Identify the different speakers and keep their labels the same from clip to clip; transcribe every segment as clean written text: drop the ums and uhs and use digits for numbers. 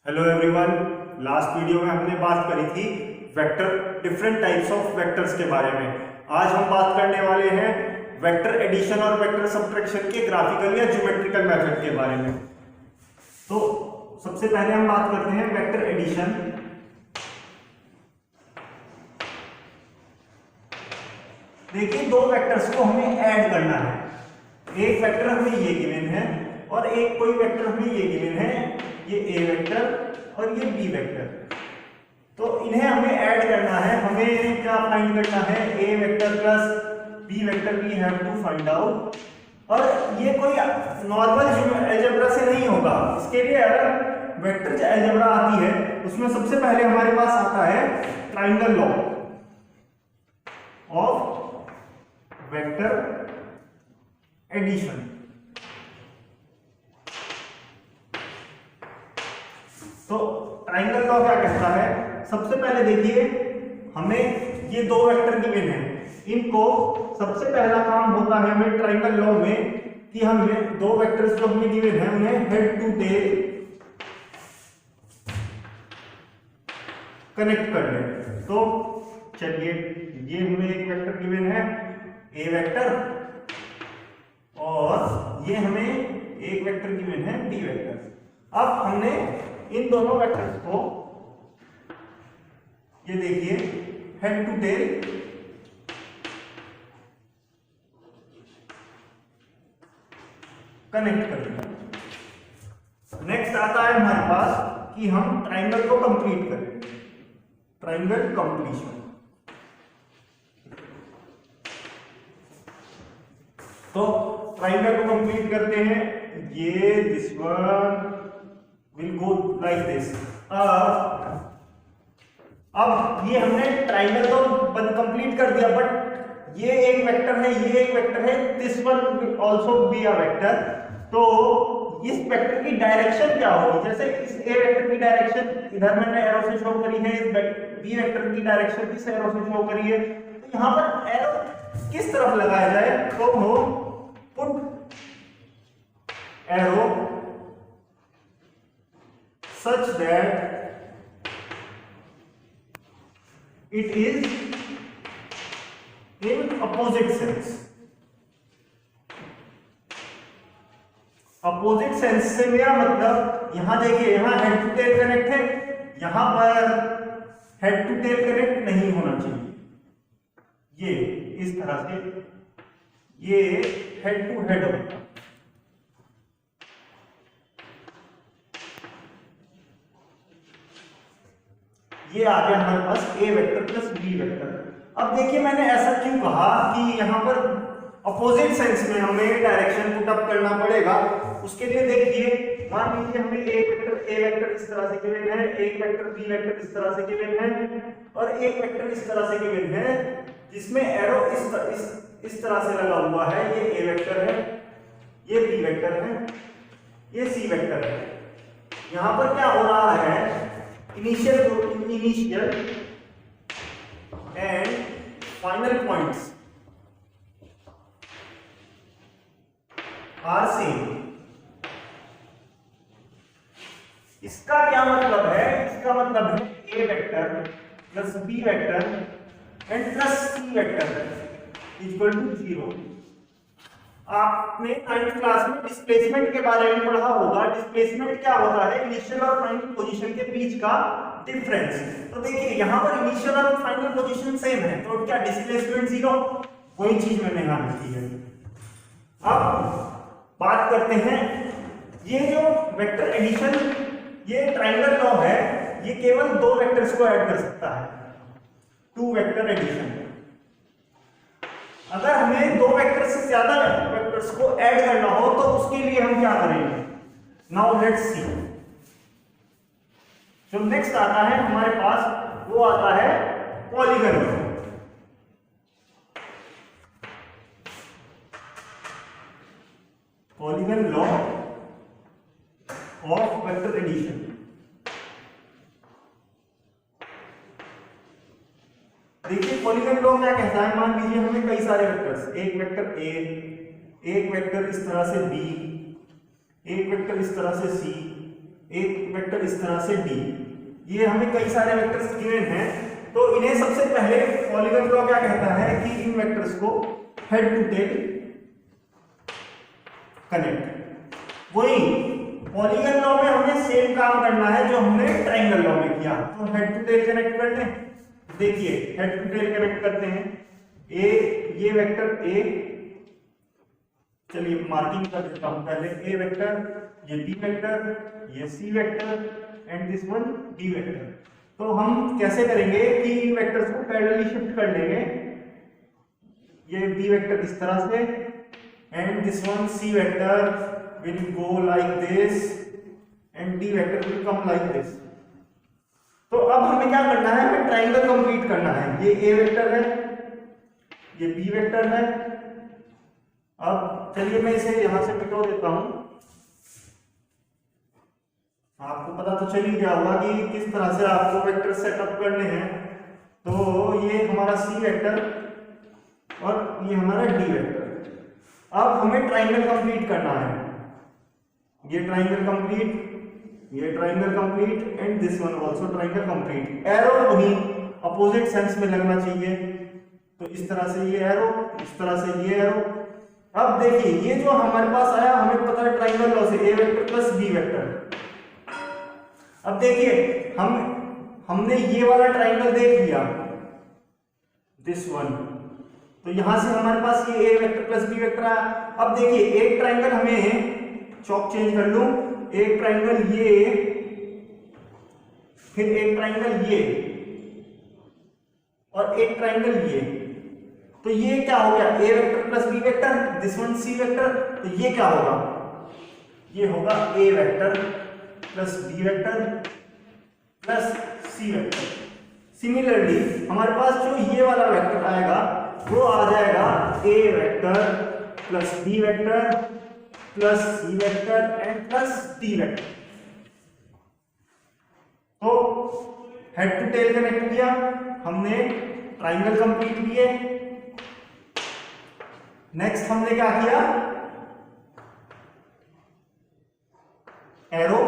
Speaker 1: Hello everyone. Last video में हमने बात करी थी vector different types of vectors के बारे में। आज हम बात करने वाले हैं वेक्टर एडिशन और वेक्टर सब्ट्रैक्शन के ग्राफिकल या ज्योमेट्रिकल मेथड के बारे में। तो सबसे पहले हम बात करते हैं वेक्टर एडिशन। देखिए, दो वेक्टर्स को हमें ऐड करना है। एक वेक्टर हमें ये गिवन है और एक कोई वेक्टर हमें ये गिवन है, ये ए वेक्टर और ये बी वेक्टर। तो इन्हें हमें ऐड करना है। हमें क्या फाइंड करना है? A vector plus B vector we have to find out. और ये कोई नॉर्मल अलजेब्रा से नहीं होगा। इसके लिए अगर वेक्टर अलजेब्रा आती है उसमें सबसे पहले हमारे पास आता है triangle law of vector addition. तो ट्रायंगल लॉ क्या कहता है? सबसे पहले देखिए, हमें ये दो वेक्टर गिवन है। इनको सबसे पहला काम होता है हमें ट्रायंगल लॉ में कि हमें दो वेक्टर्स जो हमें गिवन है उन्हें हेड टू टेल कनेक्ट कर लें। तो चलिए, ये हमें एक वेक्टर गिवन है ए वेक्टर और ये हमें एक वेक्टर गिवन है बी वेक्टर। अब हमने इन दोनों वेक्टर्स को, ये देखिए, हेड टू टेल कनेक्ट कर दिया। नेक्स्ट आता है हमारे पास कि हम ट्रायंगल को कंप्लीट करें। Triangle completion. तो ट्रायंगल को कंप्लीट करते हैं। ये this one will go like this. अब ये हमने ट्रायंगल तो कंप्लीट कर दिया, बट ये एक वेक्टर है, ये एक वेक्टर है, this one will also be a vector. तो इस वेक्टर की डायरेक्शन क्या होगी? जैसे इस ए वेक्टर की डायरेक्शन इधर मैंने एरो से शो करी है, इस बी वेक्टर की डायरेक्शन इस एरो से शो करी है। तो यहां पर एरो किस तरफ लगाया जाए? तो हो put arrow such that it is in opposite sense। Opposite sense से मेरा मतलब, यहां देखिए, यहां हेड टू टेल कनेक्ट है, यहां पर हेड टू टेल कनेक्ट नहीं होना चाहिए। ये इस तरह से, ये हेड टू हेड होगा। ये आ गया हमारे पास ए वेक्टर प्लस बी वेक्टर। अब देखिए, मैंने ऐसा क्यों कहा कि यहां पर अपोजिट सेंस में हमें डायरेक्शन पुट अप करना पड़ेगा। उसके लिए देखिए, मान लीजिए हमें ए वेक्टर इस तरह से गिवन है, एक वेक्टर बी वेक्टर इस तरह से गिवन है और एक वेक्टर इस तरह से गिवन है जिसमें एरो इस तरह से लगा हुआ है। ये ए वेक्टर है, ये बी वेक्टर है, ये सी वेक्टर है। यहां पर क्या हो रहा है? Initial and final points are same. इसका क्या मतलब है? इसका मतलब है A vector plus B vector and plus C vector equal to 0। आपने 9th क्लास में डिस्प्लेसमेंट के बारे में पढ़ा होगा। डिस्प्लेसमेंट क्या होता है? इनिशियल और फाइनल पोजीशन के बीच का डिफरेंस। तो देखिए, यहां पर इनिशियल और फाइनल पोजीशन सेम है, तो क्या डिस्प्लेसमेंट 0? कोई चीज में नहीं आती है। अब बात करते हैं, ये जो वेक्टर एडिशन, ये ट्रायंगल लॉ है, ये केवल दो वेक्टर्स को ऐड कर सकता है। Two vector addition. अगर हमें दो वेक्टर से ज्यादा वेक्टर्स को ऐड करना हो तो उसके लिए हम क्या करेंगे? Now let's see. जो नेक्स्ट आता है हमारे पास, वो आता है polygon law. Polygon law of vector addition. देखिए, पॉलीगन लॉ क्या कहता है? मान लीजिए हमें कई सारे वेक्टर्स, एक वेक्टर ए, एक वेक्टर इस तरह से बी, एक वेक्टर इस तरह से सी, एक वेक्टर इस तरह से डी। ये हमें कई सारे वेक्टर्स गिवन हैं, तो इन्हें सबसे पहले पॉलीगन लॉ क्या कहता है कि इन वेक्टर्स को हेड टू टेल कनेक्ट। वही पॉलीगन लॉ में हमें सेम काम करना है जो हमने ट्रायंगल लॉ में किया, तो हेड टू टेल कनेक्ट कर लें। देखिए हेड टू टेल कनेक्ट करते हैं। ए, ये वेक्टर ए, चलिए मार्किंग कर देता हूं पहले। ए वेक्टर, ये बी वेक्टर, ये C vector and this one D vector. तो हम कैसे करेंगे कि इन वेक्टर्स को पैरेलली शिफ्ट कर लेंगे। ये बी वेक्टर इस तरह से and this one C vector will go like this and D vector will come like this. तो अब हमें क्या करना है, हमें ट्रायंगल कंप्लीट करना है। ये ए वेक्टर है, ये बी वेक्टर है। अब चलिए मैं इसे यहां से मिटा देता हूं। आपको पता तो चल ही गया होगा कि किस तरह से आपको वेक्टर सेटअप करने हैं। तो ये हमारा सी वेक्टर और ये हमारा डी वेक्टर। अब हमें ट्रायंगल कंप्लीट करना है। ये ट्रायंगल कंप्लीट, ये triangle complete and this one also triangle complete. Arrow वही अपोजिट सेंस में लगना चाहिए, तो इस तरह से ये एरो, इस तरह से ये एरो। अब देखिए ये जो हमारे पास आया, हमें पता है ट्रायंगल लॉ से A vector plus B vector. अब देखिए हमने ये वाला ट्रायंगल देख लिया, दिस वन, तो यहां से हमारे पास ये A vector plus B vector आया। अब देखिए एक ट्रायंगल हमें चौक चेंज कर लूं, एक ट्रायंगल ये, फिर एक ट्रायंगल ये और एक ट्रायंगल ये। तो ये क्या हो गया, A vector plus B vector, this one C vector. तो ये क्या होगा, ये होगा A vector plus B vector plus C vector. Similarly हमारे पास जो ये वाला वेक्टर आएगा वो आ जाएगा A vector plus B vector plus C vector and plus D vector. तो हेड टू टेल कनेक्ट किया हमने, ट्रायंगल कंप्लीट किए। नेक्स्ट हमने क्या किया, एरो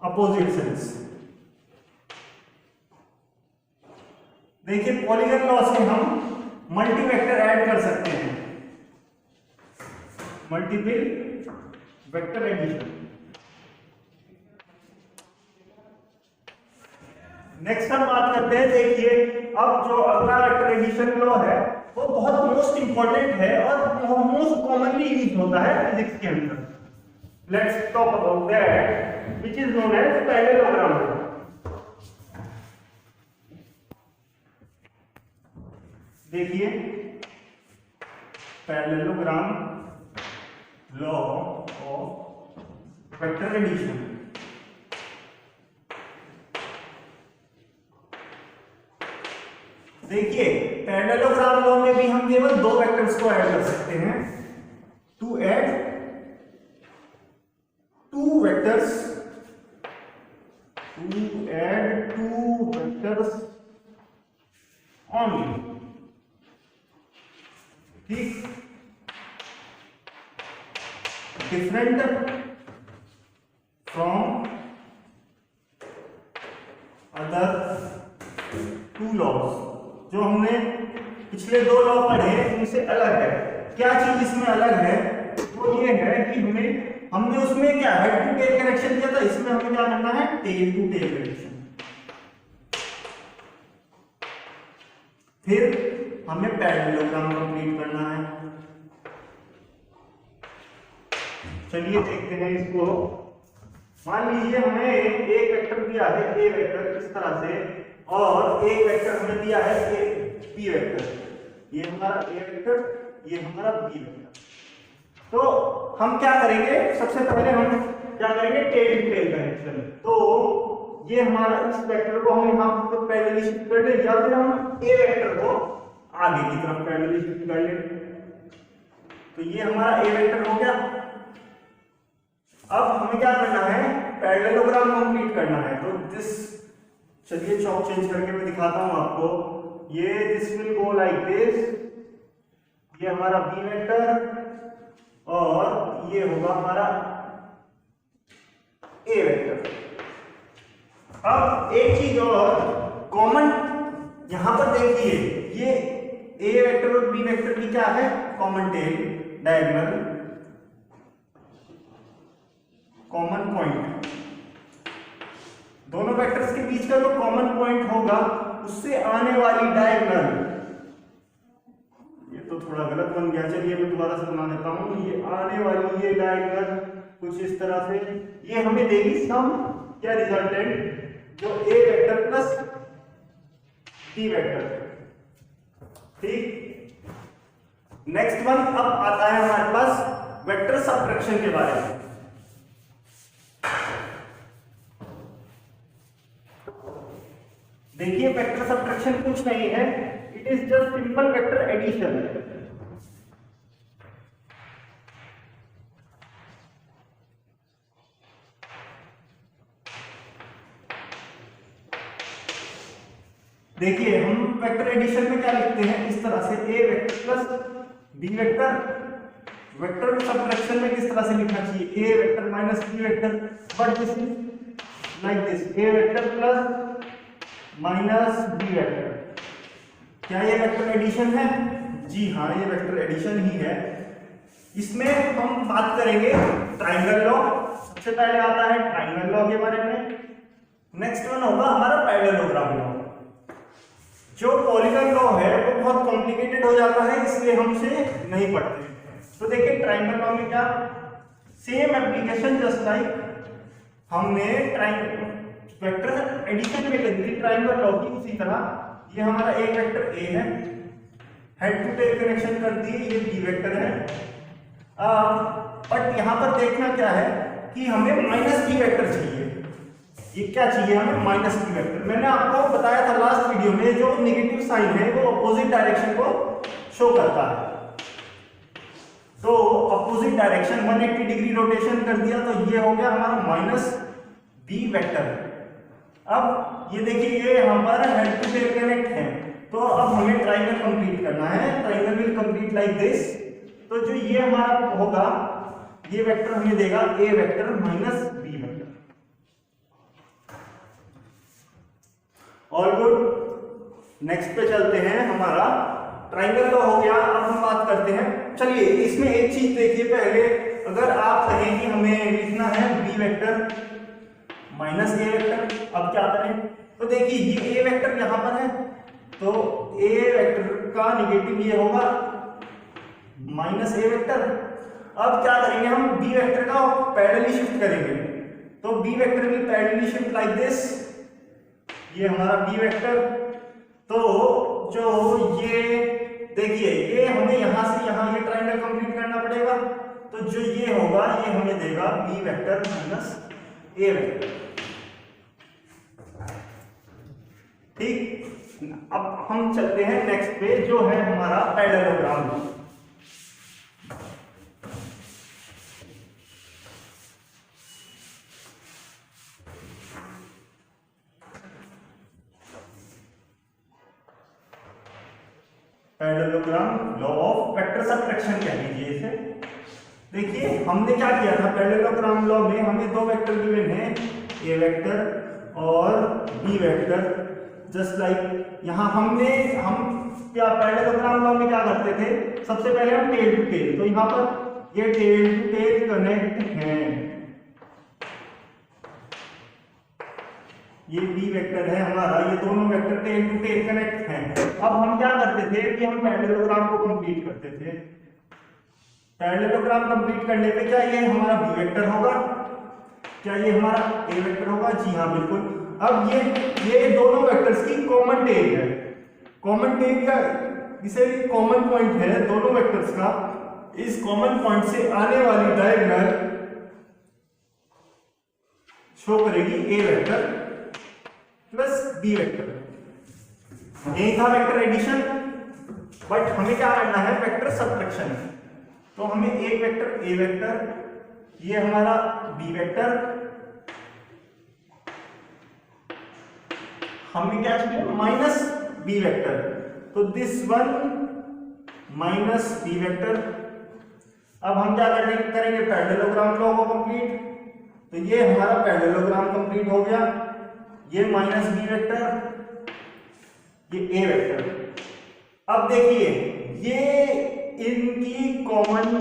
Speaker 1: अपोजिट सेंस। देखिए पॉलीगन लॉ से हम मल्टी वेक्टर ऐड कर सकते हैं, मल्टीपल वेक्टर एडिशन। नेक्स्ट हम बात करते हैं, देखिए अब जो अगला वेक्टर एडिशन लॉ है वो बहुत मोस्ट इंपॉर्टेंट है और मोस्ट कॉमनली यूज होता है फिजिक्स के अंदर। Let's talk about that which is known as parallelogram. देखिए parallelogram law of vector addition. देखिए पैरेललोग्राम लॉ में भी हम केवल दो वेक्टर्स को ऐड कर सकते हैं। To add two vectors, to add two vectors only. ठीक, different from other two laws. जो हमने पिछले दो लॉ पढ़े उनसे अलग है। क्या चीज इसमें अलग है, वो ये है कि हमने उसमें क्या हेड टू टेल कनेक्शन किया था, इसमें हमें क्या करना है, टेल टू टेल कनेक्शन। फिर हमें पैरेललोग्राम कंप्लीट करना है। चलिए देखते हैं इसको। मान लीजिए हमें एक वेक्टर दिया है ए वेक्टर इस तरह से, और एक वेक्टर हमें दिया है बी वेक्टर। ये हमारा ए वेक्टर, ये हमारा बी वेक्टर। तो हम क्या करेंगे, सबसे पहले हम क्या करेंगे, टेल टू टेल कनेक्शन। तो ये हमारा इस वेक्टर को हम यहाँ पर पैरेलली शिफ्ट कर ले, या फिर हम ए वेक्टर को आगे की तरफ पैरेलली शिफ्ट कर ले। तो ये हमारा ए वेक्टर हो गया। अब हमें क्या करना है, पैरेललोग्राम कंप्लीट करना है। तो दिस, चलिए चौक चेंज करके मैं दिखाता हूं आपको। ये this will go like this, ये हमारा बी वेक्टर, और ये होगा हमारा ए वेक्टर। अब एक चीज और कॉमन यहां पर देखिए, ये ए वेक्टर और बी वेक्टर की क्या है, common tail, diagonal, common point. दोनों वेक्टर्स के बीच का जो कॉमन पॉइंट होगा उससे आने वाली डायगोनल, ये तो थोड़ा गलत बन गया, चलिए मैं दोबारा से बना देता हूं। ये आने वाली ये डायगोनल कुछ इस तरह से, ये हमें देगी सम क्या रिजल्टेंट, जो ए वेक्टर प्लस बी वेक्टर। ठीक, नेक्स्ट वन अब आता है हमारे पास वेक्टर सबट्रैक्शन के बारे में। देखिए वेक्टर सबट्रैक्शन कुछ नहीं है, it is just simple vector addition. देखिए हम वेक्टर एडिशन में क्या लिखते हैं, इस तरह से A vector plus B vector. Vector subtraction में किस तरह से लिखना चाहिए, A vector minus B vector, but this is like this, A vector plus minus B vector. क्या ये वेक्टर एडिशन है? जी हाँ, ये वेक्टर एडिशन ही है। इसमें हम बात करेंगे ट्राइंगल लॉ, सबसे पहले आता है ट्राइंगल लॉ के बारे में। नेक्स्ट वन होगा हमारा पैरेललोग्राम लॉ। जो पॉलीगॉन लॉ है वो बहुत कॉम्प्लिकेटेड हो जाता है, इसलिए हमसे नहीं पढ़ते। तो देखिए ट्राइंगल लॉ में क्या, सेम एप्लीकेशन जस्ट लाइक हमने वेक्टर एडिशन में करी थी ट्राइंगल लॉ की, उसी तरह ये हमारा एक वेक्टर ए है, हेड टू टेल कनेक्शन कर दिए, ये बी वेक्टर है। बट यहां पर देखना क्या है कि हमें माइनस बी वेक्टर चाहिए। ये क्या चाहिए हमें, माइनस बी वेक्टर। मैंने आपको बताया था लास्ट वीडियो में, जो नेगेटिव साइन है वो अपोजिट डायरेक्शन को शो करता है। तो अपोजिट डायरेक्शन 180 डिग्री रोटेशन कर दिया, तो ये हो गया हमारा माइनस बी वेक्टर। अब ये देखिए ये यहाँ पर हेड टू टेल कनेक्ट है, तो अब हमें ट्राइंगल कंप्लीट करना है। Triangle will complete like this. तो जो ये हमारा होगा, ये वेक्टर हमें देगा A vector minus B vector. All good, next पे चलते हैं। हमारा ट्राइंगल लॉ हो गया, अब हम बात करते हैं। चलिए इसमें एक चीज देखिए पहले, अगर आप कहें कि हमें लिखना है बी वेक्टर माइनस ए वेक्टर, अब क्या करें, तो देखिए ये ए वेक्टर यहां पर है, तो ए वेक्टर का निगेटिव ये होगा माइनस ए वेक्टर। अब क्या करेंगे हम, बी वेक्टर का पैरेलली शिफ्ट करेंगे, तो B vector will parallelly shift like this, ये हमारा बी वेक्टर। तो जो ये देखिए ये हमें यहां से यहां ये ट्राइंगल कंप्लीट करना पड़ेगा, तो जो ये होगा ये हमें देगा बी वेक्टर माइनस ए वेक्टर। ठीक, अब हम चलते हैं नेक्स्ट पे, जो है हमारा parallelogram. Parallelogram law of vector subtraction कह लीजिए इसे। देखिए हमने क्या किया था, पैरेललोग्राम लॉ में हमें दो वेक्टर गिवन हैं, ए वेक्टर और बी वेक्टर। जस्ट लाइक यहाँ हम क्या पैरेललोग्राम लॉ में क्या करते थे, सबसे पहले हम टेल टू टेल, तो यहाँ पर ये टेल टू टेल कनेक्ट हैं, ये बी वेक्टर है हमारा, ये दोनों vector tail to tail connect हैं। अब हम क्या करते थे कि हम पैरेललोग्राम को कंप्लीट करते थे। पैरेललोग्राम कंप्लीट करने पे क्या ये हमारा बी वेक्टर होगा, क्या ये हमारा ए वेक्टर होगा? जी हाँ बिल्कुल। अब ये दोनों वेक्टर्स की कॉमन टेल है, कॉमन टेल का इसे कॉमन पॉइंट है दोनों वेक्टर्स का, इस कॉमन पॉइंट से आने वाली डायगोनल शो करेगी ए वेक्टर प्लस बी वेक्टर। यही था वेक्टर एडिशन, बट हमें क्या करना है, वेक्टर सबट्रैक्शन। तो हमें एक वेक्टर ए वेक्टर, ये हमारा बी वेक्टर, हमें क्या चाहिए माइनस बी वेक्टर, तो this one minus B vector. अब हम क्या करेंगे, पैरेललोग्राम लॉ को कंप्लीट। तो ये हमारा पैरेललोग्राम कंप्लीट हो गया, ये माइनस बी वेक्टर, ये ए वेक्टर। अब देखिए ये इनकी कॉमन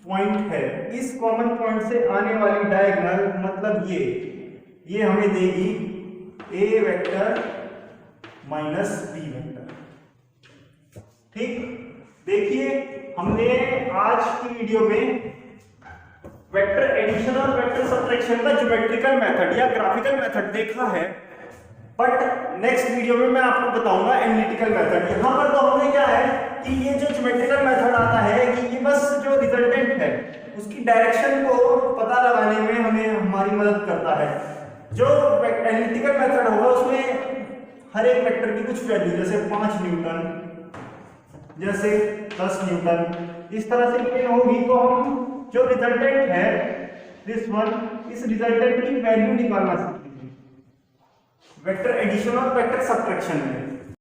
Speaker 1: पॉइंट है, इस कॉमन पॉइंट से आने वाली डायगोनल मतलब ये हमें देगी ए वेक्टर माइनस बी वेक्टर। ठीक, देखिए हमने आज की वीडियो में वेक्टर एडिशन और वेक्टर सब्ट्रैक्शन का ज्योमेट्रिकल मेथड या ग्राफिकल मेथड देखा है, बट नेक्स्ट वीडियो में मैं आपको बताऊंगा एनालिटिकल मेथड। यहां पर तो हमने क्या है कि ये जो ज्योमेट्रिकल मेथड आता है कि ये बस जो रिजल्टेंट है उसकी डायरेक्शन को पता लगाने में हमें हमारी मदद करता है। जो एनालिटिकल मेथड होगा उसमें हर एक वेक्टर की कुछ वैल्यू, जैसे 5 न्यूटन, जैसे 10 न्यूटन, इस तरह से ये होगी, तो हम जो रिजल्टेंट है दिस वन, इस रिजल्टेंट की वैल्यू निकालना सीखेंगे वेक्टर एडिशन और वेक्टर सब्ट्रैक्शन में।